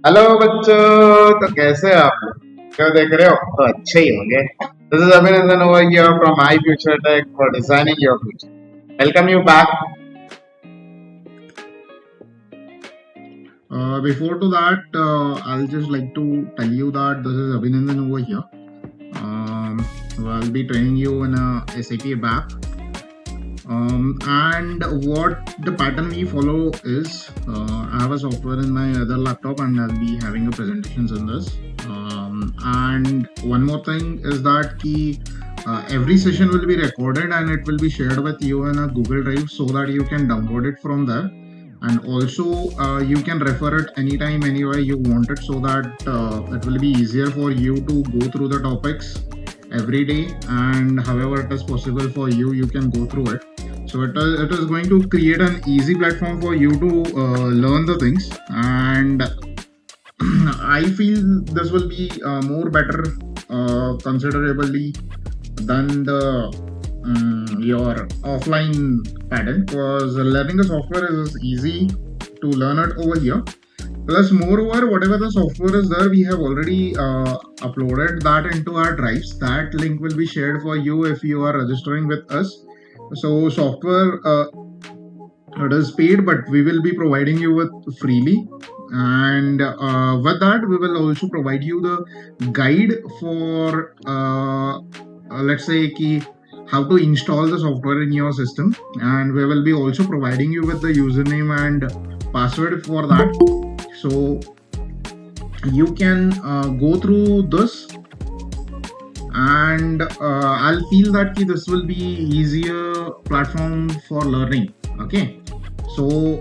Hello बच्चों, तो कैसे हो आप लोग? क्यों देख रहे हो? तो अच्छे ही होंगे। This is Abhinandan over here from my future tech for designing your future. Welcome you back. Before to that, I'll just like to tell you that this is Abhinandan over here. I'll be training you in a SAP ABAP. And what the pattern we follow is I have a software in my other laptop and I'll be having a presentations in this. And one more thing is that every session will be recorded and it will be shared with you in a Google Drive so that you can download it from there. And also you can refer it anytime, anywhere you want it, so that it will be easier for you to go through the topics every day, and however it is possible for you, you can go through it. So it is going to create an easy platform for you to learn the things, and I feel this will be more better considerably than the your offline pattern, because learning the software is easy to learn it over here. Plus, moreover, whatever the software is there, we have already uploaded that into our drives. That link will be shared for you if you are registering with us. So, software it is paid, but we will be providing you with freely. And with that, we will also provide you the guide for let's say how to install the software in your system, and we will be also providing you with the username and password for that, so you can go through this, and I'll feel that this will be easier platform for learning. Okay, so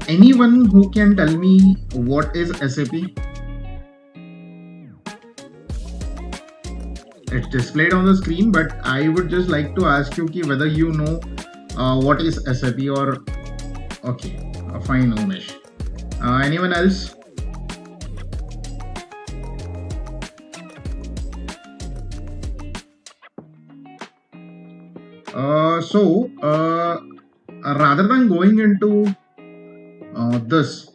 anyone who can tell me what is SAP? It's displayed on the screen, but I would just like to ask you whether you know what is SAP, or okay, fine, Umesh. Anyone else? Rather than going into this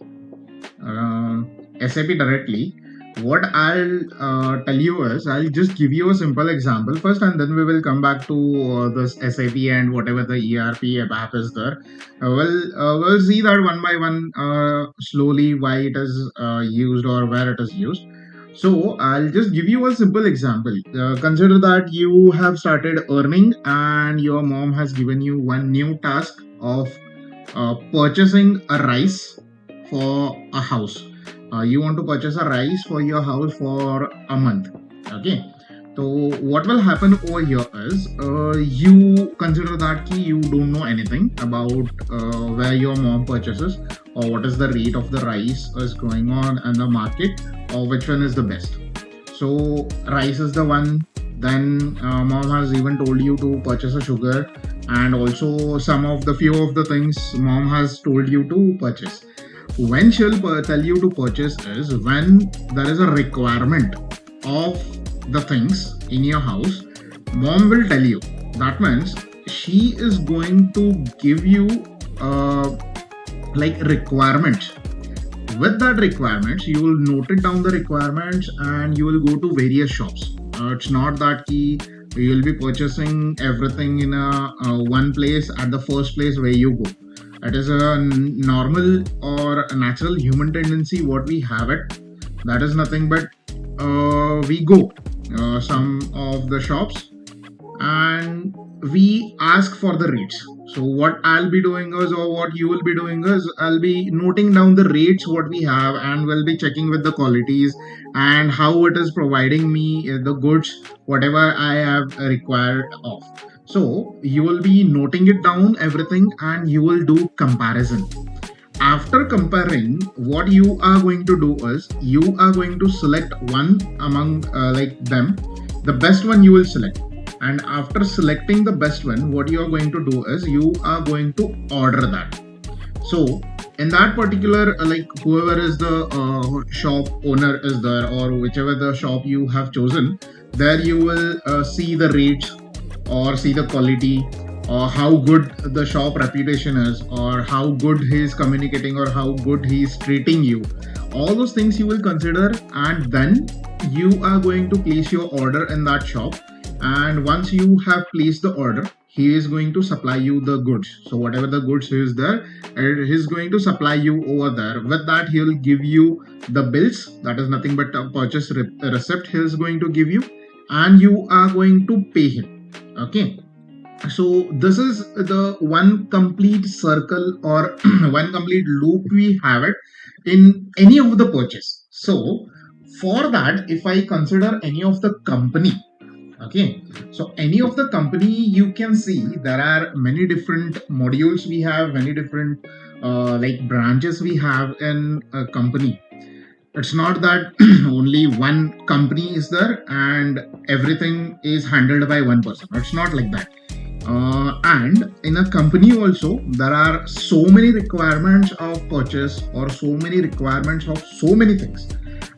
SAP directly, what I'll tell you is I'll just give you a simple example first, and then we will come back to this SAP and whatever the ERP app is there. We'll see that one by one, slowly, why it is used or where it is used. So I'll just give you a simple example. Consider that you have started earning and your mom has given you one new task of purchasing a rice for a house. You want to purchase a rice for your house for a month. Okay. So what will happen over here is you consider that you don't know anything about where your mom purchases, or what is the rate of the rice is going on in the market, or which one is the best. So rice is the one. Then mom has even told you to purchase a sugar, and also some of the few of the things mom has told you to purchase. When she'll tell you to purchase is when there is a requirement of the things in your house. Mom will tell you. That means she is going to give you like requirements. With that requirements, you will note it down the requirements and you will go to various shops. It's not that you will be purchasing everything in a one place at the first place where you go. It is a normal or a natural human tendency what we have it. That is nothing but we go some of the shops and we ask for the rates. So what I'll be doing is, or what you will be doing is, I'll be noting down the rates what we have, and we'll be checking with the qualities and how it is providing me the goods whatever I have required of. So you will be noting it down everything and you will do comparison. After comparing, what you are going to do is you are going to select one among like them, the best one you will select, and after selecting the best one, what you are going to do is you are going to order that. So in that particular like whoever is the shop owner is there, or whichever the shop you have chosen, there you will see the rates or see the quality, or how good the shop reputation is, or how good he is communicating, or how good he is treating you, all those things you will consider, and then you are going to place your order in that shop. And once you have placed the order, he is going to supply you the goods. So whatever the goods is there, he's going to supply you over there. With that, he will give you the bills. That is nothing but a purchase receipt he is going to give you, and you are going to pay him. Okay. So this is the one complete circle or one complete loop we have it in any of the purchase. So for that, if I consider any of the company, okay, so any of the company, you can see there are many different modules we have, many different like branches we have in a company. It's not that only one company is there and everything is handled by one person. It's not like that. And in a company also, there are so many requirements of purchase or so many requirements of so many things.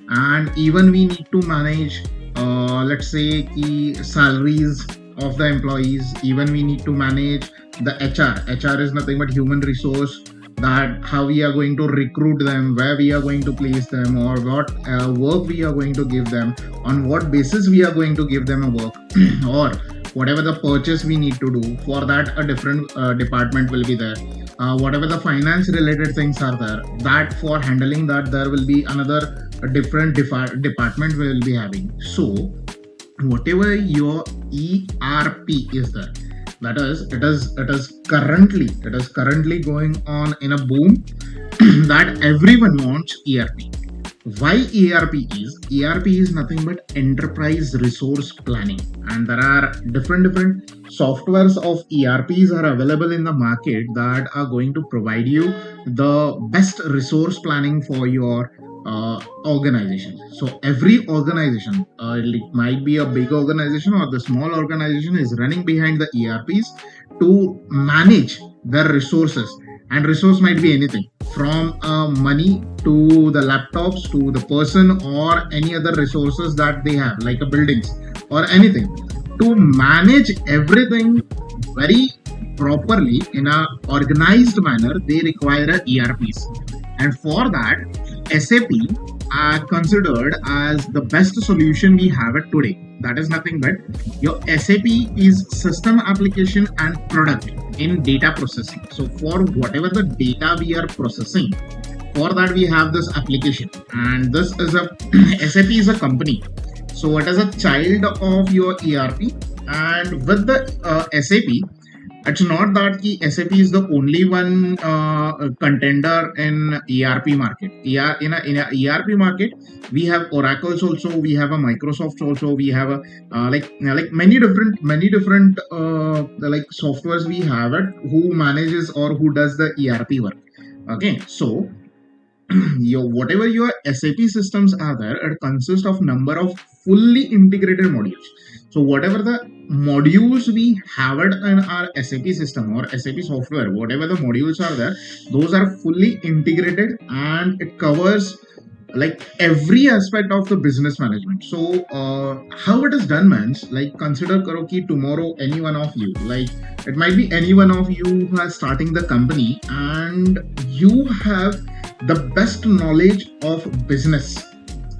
And even we need to manage, let's say, the salaries of the employees. Even we need to manage the HR. HR is nothing but human resource, that how we are going to recruit them, where we are going to place them, or what work we are going to give them, on what basis we are going to give them a work, or whatever the purchase we need to do. For that, a different department will be there. Whatever the finance related things are there, that for handling that, there will be another different department we will be having. So whatever your ERP is there, that is, it is currently going on in a boom that everyone wants ERP. Why ERP is nothing but enterprise resource planning, and there are different softwares of ERPs are available in the market that are going to provide you the best resource planning for your organization. So every organization, it might be a big organization or the small organization, is running behind the ERPs to manage their resources. And resource might be anything from money to the laptops to the person or any other resources that they have, like a buildings or anything. To manage everything very properly in a organized manner, they require a ERPs. And for that, SAP are considered as the best solution we have it today. That is nothing but your SAP is system application and product in data processing. So for whatever the data we are processing, for that we have this application, and this is a SAP is a company. So it is a child of your ERP, and with the SAP, it's not that the SAP is the only one contender in ERP market. In a ERP market, we have Oracles also, we have a Microsoft also, we have a like many different like softwares we have it who manages or who does the ERP work. Okay, so whatever your SAP systems are there, it consists of number of fully integrated modules. So whatever the modules we have it in our SAP system or SAP software, whatever the modules are there, those are fully integrated, and it covers like every aspect of the business management. So how it is done means, like, consider karo ki tomorrow any one of you, like it might be any one of you who are starting the company, and you have the best knowledge of business.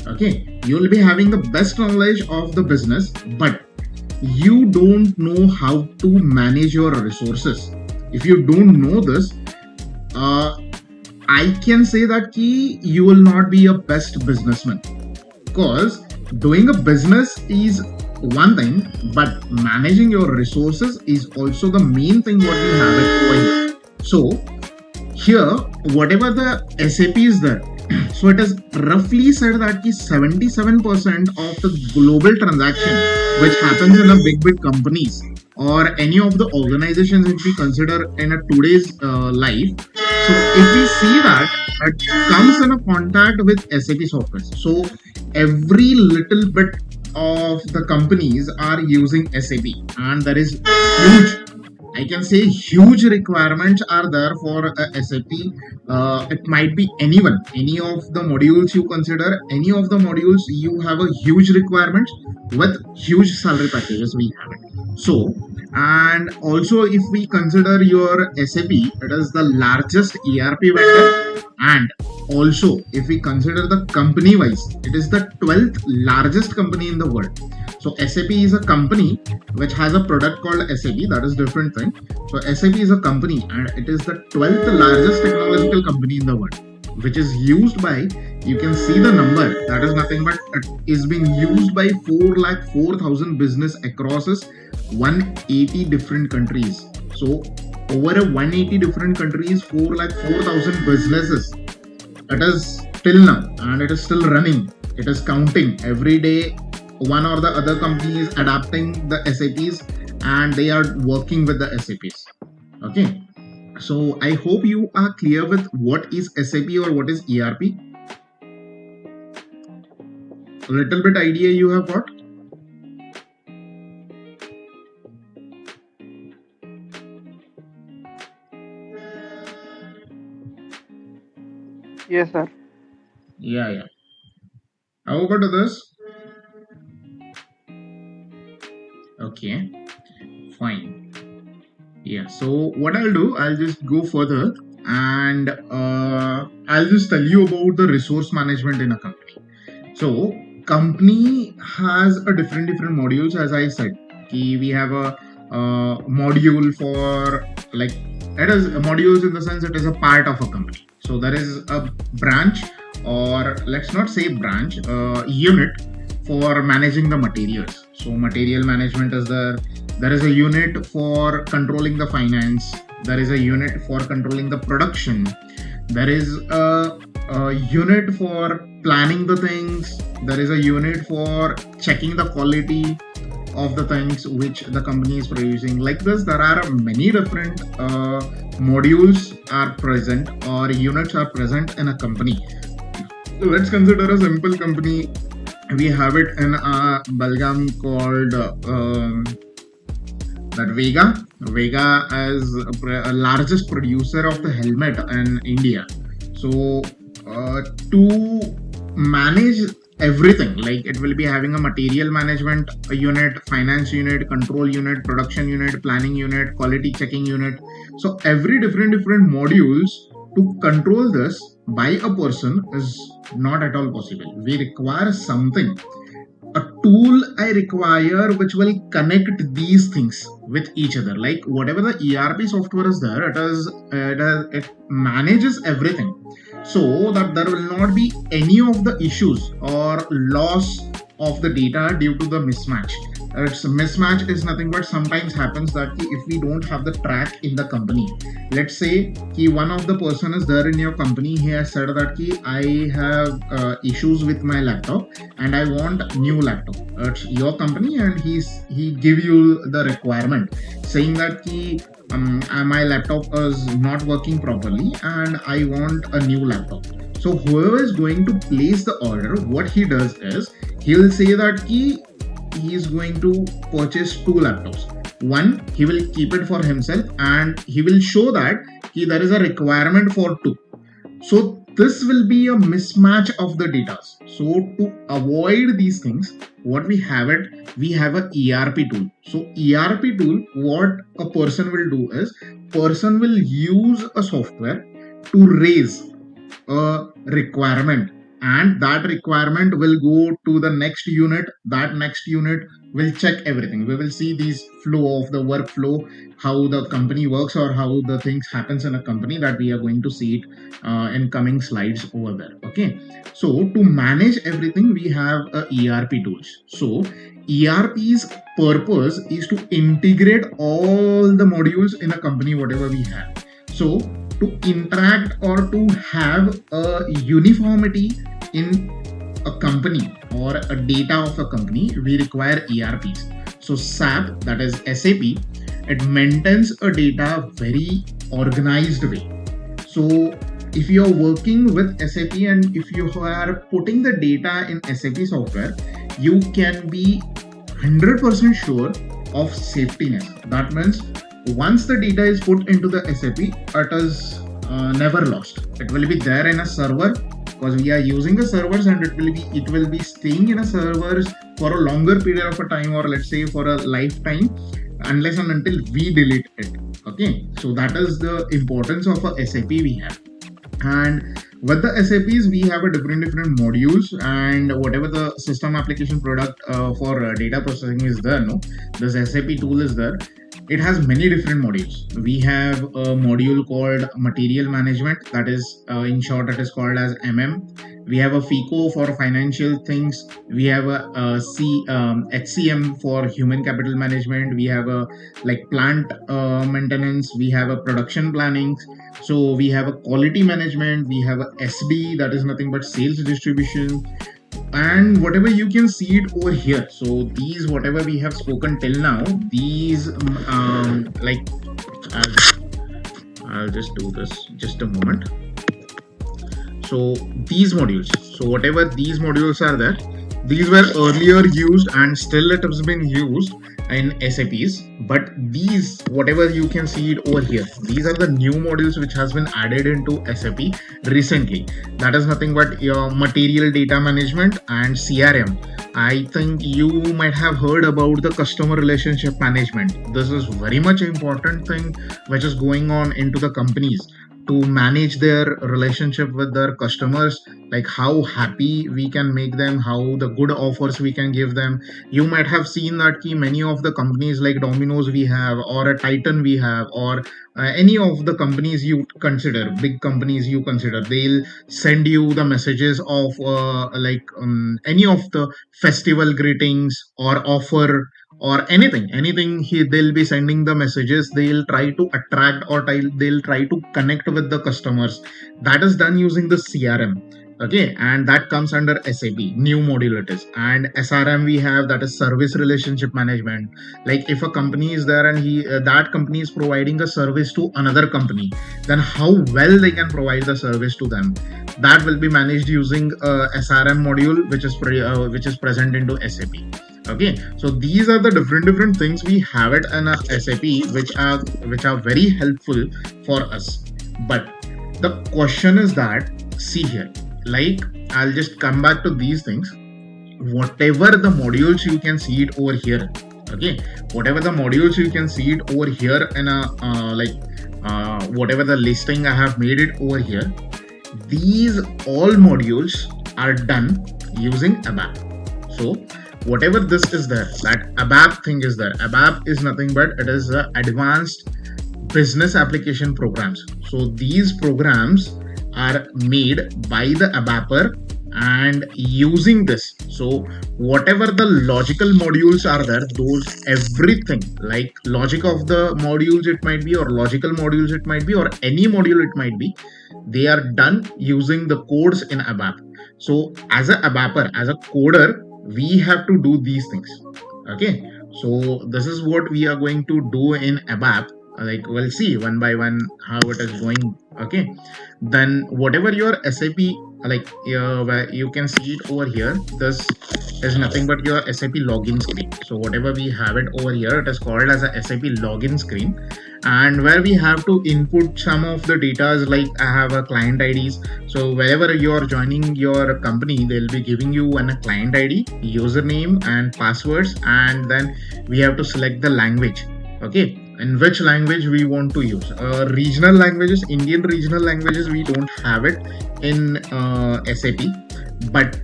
Okay, you will be having the best knowledge of the business, but you don't know how to manage your resources. If you don't know this, I can say that you will not be a best businessman, because doing a business is one thing, but managing your resources is also the main thing what we have it over here. So here, whatever the SAP is there, so it is roughly said that 77% of the global transaction which happens in a big companies or any of the organizations which we consider in a today's life. So if we see that, it comes in a contact with SAP software. So every little bit of the companies are using SAP, and there is huge requirements are there for SAP. It might be any of the modules you consider, any of the modules you have a huge requirement with huge salary packages we have it. So, and also if we consider your SAP, it is the largest ERP vendor, and also, if we consider the company wise, it is the 12th largest company in the world. So SAP is a company which has a product called SAP, that is different thing. So SAP is a company and it is the 12th largest technological company in the world, which is used by, you can see the number, that is nothing but it is being used by 4,04,000 business across 180 different countries. So over a 180 different countries, 4,04,000 businesses. It is till now and it is still running. It is counting every day. One or the other company is adapting the SAPs and they are working with the SAPs. Okay. So I hope you are clear with what is SAP or what is ERP. A little bit idea you have got. Yes, sir. Yeah. How about others? Okay, fine. Yeah, so what I'll do, I'll just go further and I'll just tell you about the resource management in a company. So, company has a different modules, as I said. We have a module for, like, it is modules in the sense it is a part of a company. So there is a branch, or let's not say branch, unit for managing the materials. So material management is there. There is a unit for controlling the finance. There is a unit for controlling the production. There is a unit for planning the things. There is a unit for checking the quality of the things which the company is producing. Like this, there are many different modules are present or units are present in a company. So let's consider a simple company. We have it in a Belgium called that Vega. Vega is a largest producer of the helmet in India. So to manage everything, like it will be having a material management unit, finance unit, control unit, production unit, planning unit, quality checking unit. So every different modules to control this by a person is not at all possible. We require something, a tool I require which will connect these things with each other. Like whatever the ERP software is there, it manages everything, so that there will not be any of the issues or loss of the data due to the mismatch. It's mismatch is nothing but sometimes happens that if we don't have the track in the company, let's say one of the person is there in your company, he has said that I have issues with my laptop and I want new laptop. It's your company and he give you the requirement saying that my laptop is not working properly and I want a new laptop. So whoever is going to place the order, what he does is he'll say that he is going to purchase two laptops. One, he will keep it for himself and he will show that there is a requirement for two. So this will be a mismatch of the data. So to avoid these things, what we have a ERP tool. So ERP tool, what a person will do is person will use a software to raise a requirement, and that requirement will go to the next unit. That next unit will check everything. We will see these flow of the workflow, how the company works or how the things happens in a company, that we are going to see it in coming slides over there. Okay, so to manage everything we have ERP tools. So ERP's purpose is to integrate all the modules in a company whatever we have. So to interact or to have a uniformity in a company or a data of a company, we require ERPs. So SAP, that is SAP, it maintains a data very organized way. So if you are working with SAP and if you are putting the data in SAP software, you can be 100% sure of safetiness. That means once the data is put into the SAP, it is never lost. It will be there in a server because we are using the servers, and it will be staying in a servers for a longer period of a time, or let's say for a lifetime, unless and until we delete it. Okay, so that is the importance of a SAP we have. And With the SAPs, we have a different modules, and whatever the system application product for data processing is there, no, this SAP tool is there. It has many different modules. We have a module called material management, that is in short it is called as We have a FICO for financial things. We have HCM for human capital management. We have a like plant maintenance. We have a production planning. So we have a quality management. We have a SD, that is nothing but sales distribution, and whatever you can see it over here. So these whatever we have spoken till now, these like I'll just do this just a moment. So these modules, so whatever these modules are there, these were earlier used and still it has been used in SAPs, but these whatever you can see it over here, these are the new modules which has been added into SAP recently. That is nothing but your material data management and CRM. I think you might have heard about the customer relationship management. This is very much important thing which is going on into the companies to manage their relationship with their customers, like how happy we can make them, how the good offers we can give them. You might have seen that many of the companies like Domino's we have, or a Titan we have, or any of the companies you consider, big companies you consider, they'll send you the messages of any of the festival greetings or offer or anything they'll be sending the messages. They'll try to attract or they'll try to connect with the customers. That is done using the CRM. Okay, and that comes under SAP new module it is. And SRM we have, that is service relationship management. Like if a company is there and that company is providing a service to another company, then how well they can provide the service to them, that will be managed using SRM module, which is present into SAP. Okay, so these are the different things we have it in a SAP, which are very helpful for us. But the question is that, see here, like I'll just come back to these things. Whatever the modules you can see it over here, okay, whatever the modules you can see it over here in a whatever the listing I have made it over here, these all modules are done using ABAP. So whatever this is there, that ABAP thing is there. ABAP is nothing but it is advanced business application programs. So these programs are made by the ABAPer and using this. So whatever the logical modules are there, those everything like logic of the modules it might be, or logical modules it might be, or any module it might be, they are done using the codes in ABAP. So as a ABAPer, as a coder, we have to do these things. Okay, so this is what we are going to do in ABAP. Like we'll see one by one how it is going. Okay, then whatever your SAP, like where you can see it over here, this is nothing but your SAP login screen. So whatever we have it over here, it is called as a SAP login screen, and where we have to input some of the data, like I have a client IDs. So wherever you are joining your company, they'll be giving you a client ID, username and passwords, and then we have to select the language. Okay, in which language we want to use. Regional languages, Indian regional languages, we don't have it in SAP, but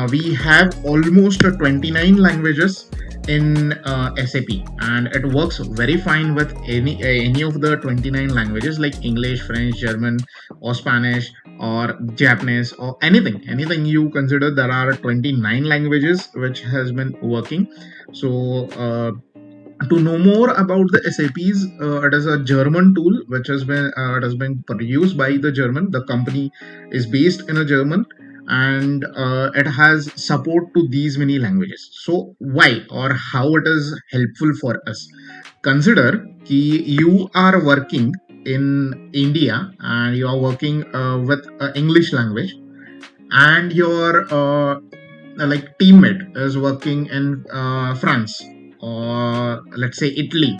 we have almost 29 languages in SAP, and it works very fine with any of the 29 languages, like English, French, German, or Spanish, or Japanese, or anything you consider. There are 29 languages which has been working. So to know more about the SAPs, it is a German tool which has been produced by the German. The company is based in a German, and it has support to these many languages. So why or how it is helpful for us? Consider ki you are working in India and you are working with English language, and your like teammate is working in France, or let's say Italy.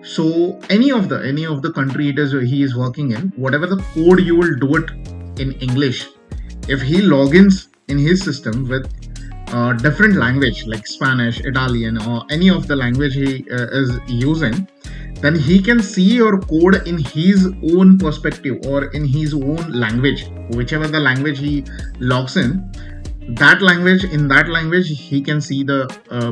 So any of the country it is he is working in, whatever the code you will do it in English, if he logins in his system with different language like Spanish, Italian, or any of the language he is using, then he can see your code in his own perspective or in his own language, whichever the language he logs in. In that language he can see the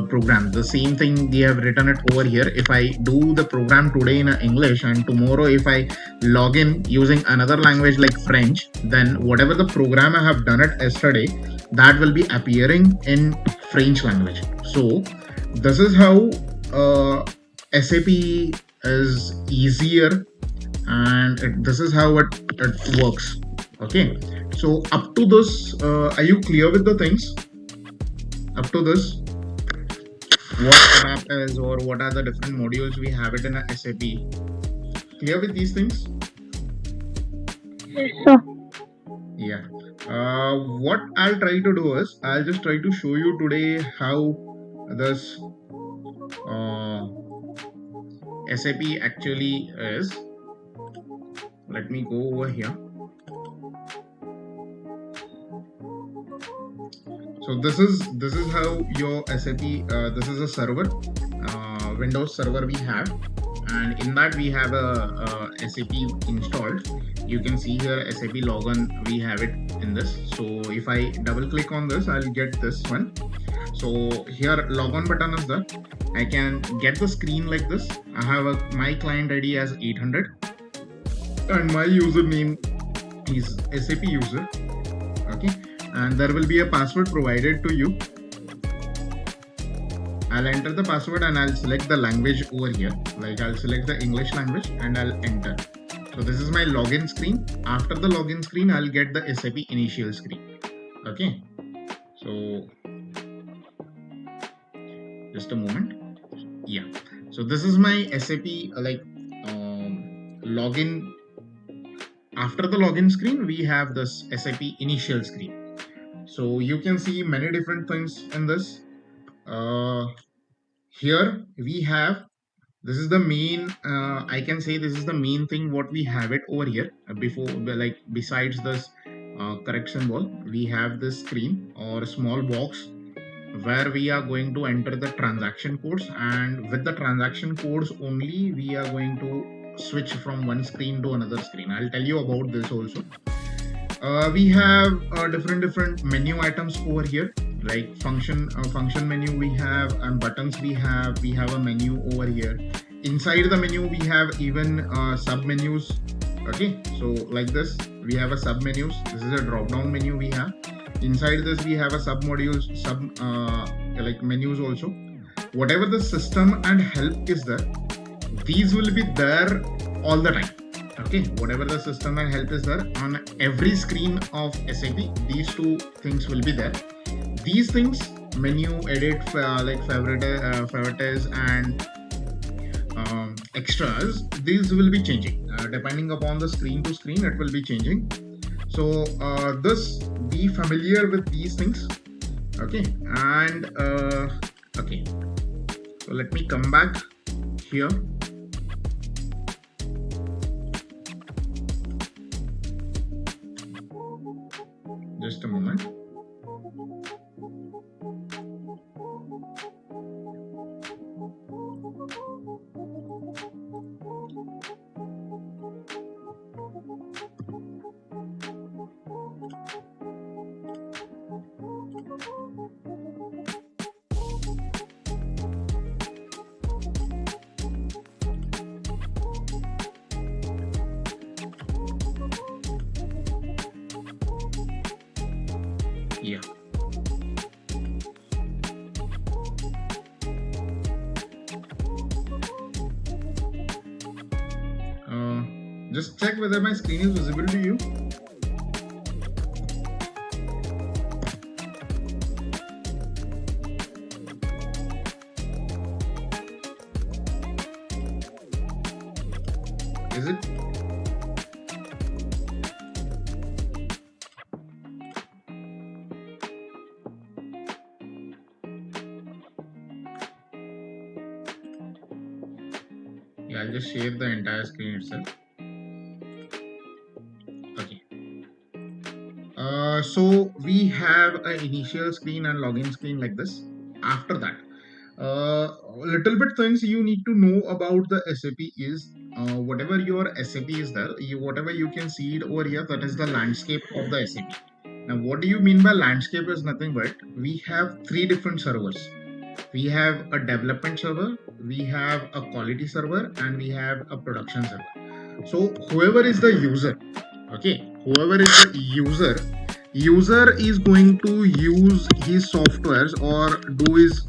program. The same thing we have written it over here. If I do the program today in English, and tomorrow if I log in using another language like French, then whatever the program I have done it yesterday, that will be appearing in French language. So this is how SAP is easier, and this is how it works. Okay, so up to this, are you clear with the things? Up to this, what ABAP is, or what are the different modules we have it in a SAP? Clear with these things? Yes, sir. Yeah. What I'll try to do is I'll just try to show you today how this SAP actually is. Let me go over here. So this is how your SAP. This is a server, Windows server we have, and in that we have a SAP installed. You can see here SAP login. We have it in this. So if I double click on this, I'll get this one. So here logon button is there. I can get the screen like this. I have my client ID as 800, and my username is SAP user. Okay, and there will be a password provided to you. I'll enter the password and I'll select the language over here. Like I'll select the English language and I'll enter. So this is my login screen. After the login screen, I'll get the SAP initial screen. Okay, so just a moment. Yeah, so this is my SAP login. After the login screen, we have this SAP initial screen. So you can see many different things in this. Here we have, this is the main, I can say this is the main thing what we have it over here. Before, like besides this correction ball, we have this screen or a small box where we are going to enter the transaction codes, and with the transaction codes only we are going to switch from one screen to another screen. I'll tell you about this also. We have different menu items over here, like function menu we have, and buttons we have a menu over here. Inside the menu we have even sub menus. Okay, so like this we have a sub menus. This is a drop down menu we have. Inside this we have a sub modules, sub like menus also. Whatever the system and help is there, these will be there all the time. Okay, whatever the system and help is there on every screen of SAP, these two things will be there. These things, menu, edit, like favorites and extras, these will be changing depending upon the screen to screen. It will be changing. So this, be familiar with these things. Okay, and okay, so let me come back here. Just a moment. Yeah. Just check whether my screen is visible to you. Is it? Yeah, I'll just share the entire screen itself. Okay. So we have an initial screen and login screen like this. After that, Little bit things you need to know about the SAP is whatever your SAP is there, whatever you can see it over here, that is the landscape of the SAP. Now, what do you mean by landscape is nothing but we have three different servers. We have a development server, we have a quality server, and we have a production server. So whoever is the user, okay, whoever is the user is going to use his softwares or do his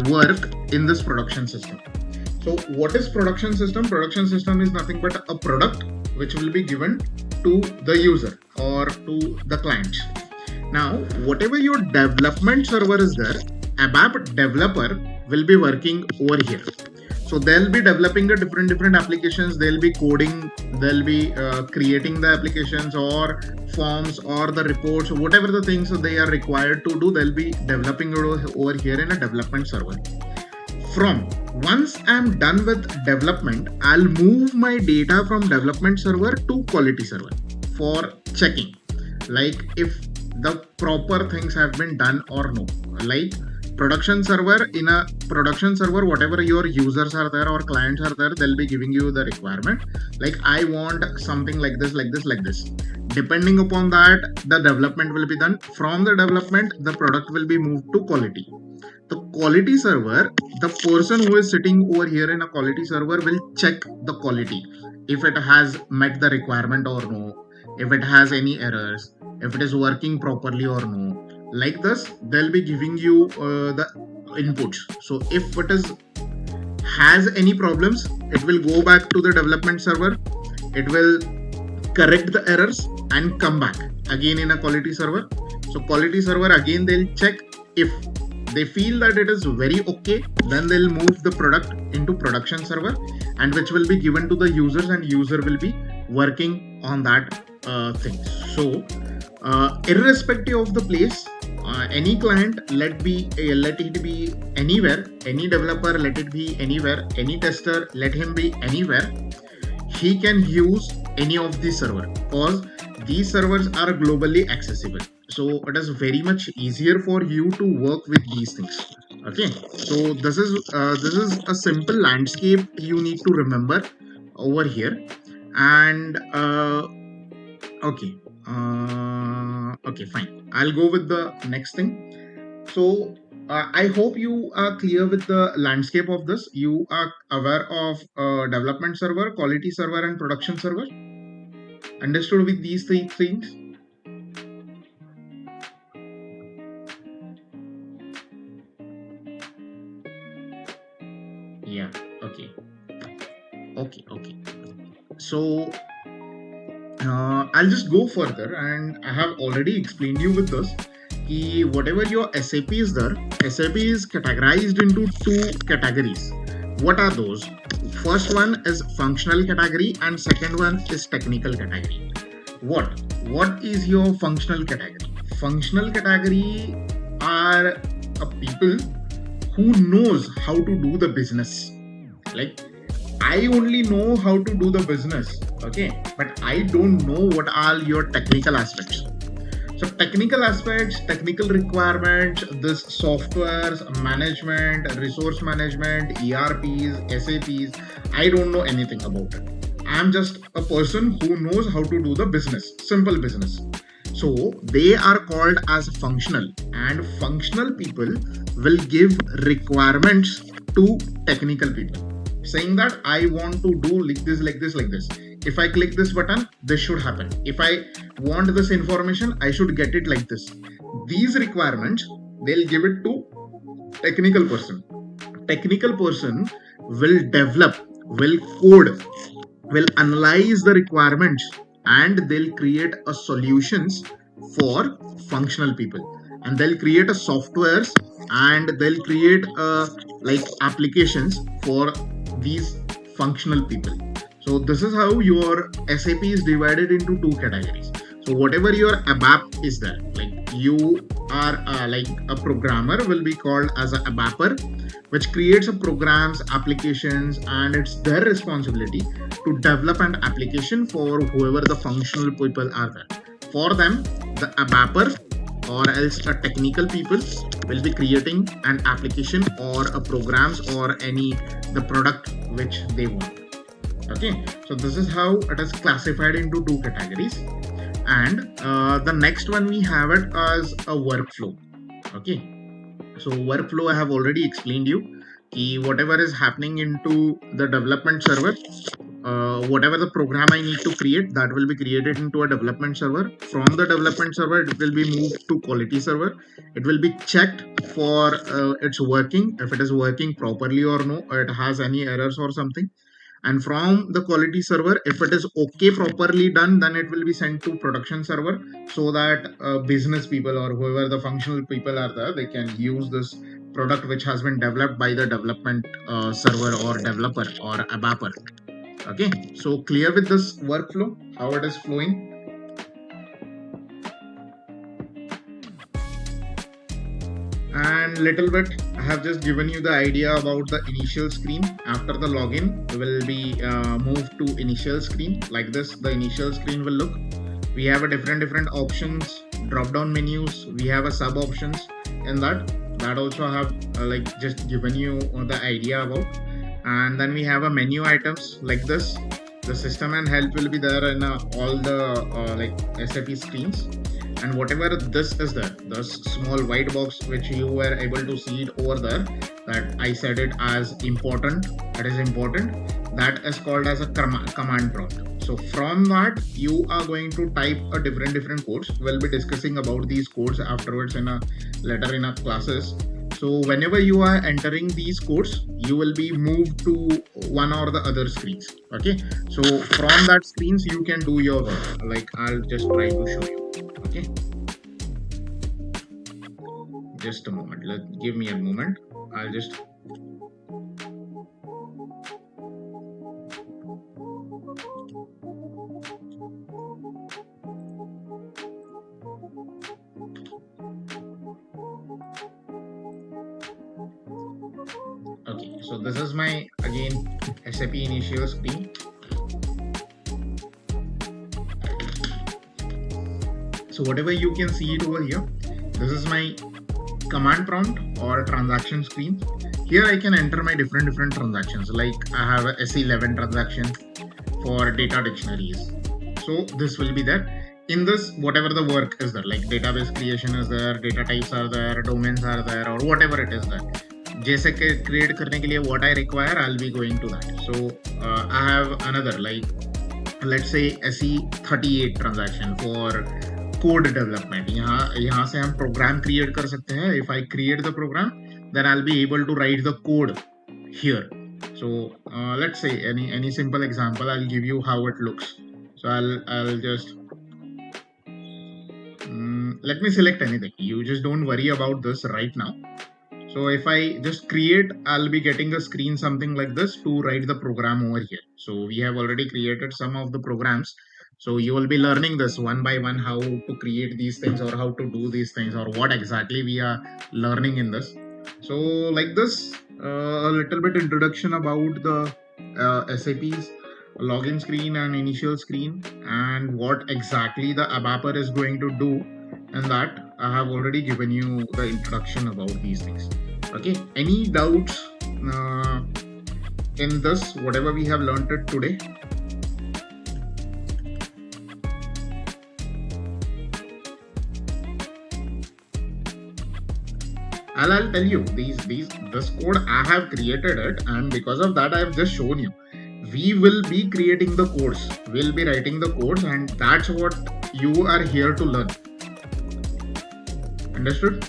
work in this production system. So what is production system? Production system is nothing but a product which will be given to the user or to the client. Now, whatever your development server is there, ABAP developer will be working over here. So they'll be developing the different applications. They'll be coding. They'll be creating the applications or forms or the reports, whatever the things they are required to do. They'll be developing it over here in a development server. From once I'm done with development, I'll move my data from development server to quality server for checking, like if the proper things have been done or no. Like production server, in a production server, whatever your users are there or clients are there, they'll be giving you the requirement. Like I want something like this, like this, like this. Depending upon that, the development will be done. From the development, the product will be moved to quality. The quality server, the person who is sitting over here in a quality server will check the quality, if it has met the requirement or no, if it has any errors, if it is working properly or no. Like this, they'll be giving you the inputs. So if it is has any problems, it will go back to the development server. It will correct the errors and come back again in a quality server. So quality server, again they'll check. If they feel that it is very okay, then they'll move the product into production server, and which will be given to the users, and user will be working on that thing. So irrespective of the place, any client, let it be anywhere, any developer, let it be anywhere, any tester, let him be anywhere, he can use any of these servers because these servers are globally accessible. So it is very much easier for you to work with these things. Okay, so this is a simple landscape you need to remember over here. And okay, fine, I'll go with the next thing. So I hope you are clear with the landscape of this. You are aware of development server, quality server, and production server. Understood with these three things? Yeah. Okay. So I'll just go further, and I have already explained you with this. Whatever your SAP is there, SAP is categorized into two categories. What are those? First one is functional category, and second one is technical category. What is your functional category? Functional category are people who knows how to do the business. Like I only know how to do the business, okay, but I don't know what are your technical aspects. So technical aspects, technical requirements, this softwares, management, resource management, ERPs, SAPs, I don't know anything about it. I'm just a person who knows how to do the business, simple business. So they are called as functional, and functional people will give requirements to technical people, saying that I want to do like this, like this, like this. If I click this button, this should happen. If I want this information, I should get it like this. These requirements, they'll give it to technical person. Technical person will develop, will code, will analyze the requirements, and they'll create a solutions for functional people. And they'll create a softwares, and they'll create like applications for these functional people. So this is how your SAP is divided into two categories. So whatever your ABAP is there, like you are like a programmer will be called as a ABAPer, which creates a programs, applications, and it's their responsibility to develop an application for whoever the functional people are there. For them, the ABAPer or else a technical people will be creating an application or a programs or any the product which they want. Okay, so this is how it is classified into two categories. And the next one we have it as a workflow. Okay, so workflow I have already explained you whatever is happening into the development server, whatever the program I need to create, that will be created into a development server. From the development server, it will be moved to quality server. It will be checked for its working, if it is working properly or no, or it has any errors or something. And from the quality server, if it is okay, properly done, then it will be sent to production server, so that business people or whoever the functional people are there, they can use this product which has been developed by the development server or developer or ABAPer. Okay, so clear with this workflow, how it is flowing? And little bit I have just given you the idea about the initial screen. After the login, will be moved to initial screen. Like this the initial screen will look. We have a different options, drop down menus, we have a sub options in that also I have like just given you the idea about. And then we have a menu items like this. The system and help will be there in all the like SAP screens. And whatever this is there, the small white box which you were able to see it over there, that I said it as important, that is important, that is called as a command prompt. So from that you are going to type a different codes. We'll be discussing about these codes afterwards in a later in our classes. So whenever you are entering these codes, you will be moved to one or the other screens. Okay, so from that screens you can do your work. Like I'll just try to show you. Okay, just a moment, give me a moment. I'll just okay, so this is my again SAP initial screen. So whatever you can see it over here, this is my command prompt or transaction screen. Here I can enter my different transactions. Like I have a S11 transaction for data dictionaries. So this will be there. In this, whatever the work is there, like database creation is there, data types are there, domains are there, or whatever it is there. जैसे create करने के लिए what I require, I'll be going to that. So I have another like let's say SE38 transaction for code development. यहाँ से हम program create कर सकते हैं. If I create the program, then I'll be able to write the code here. So let's say any simple example, I'll give you how it looks. So I'll just let me select anything. You just don't worry about this right now. So if I just create, I'll be getting a screen something like this to write the program over here. So we have already created some of the programs. So you will be learning this one by one, how to create these things or how to do these things or what exactly we are learning in this. So like this, a little bit introduction about the SAP's login screen and initial screen and what exactly the ABAPer is going to do, and that I have already given you the introduction about these things. Okay, any doubts in this, whatever we have learned it today? I'll tell you, this code I have created it, and because of that I have just shown you. We will be creating the codes, we'll be writing the codes, and that's what you are here to learn. Understood?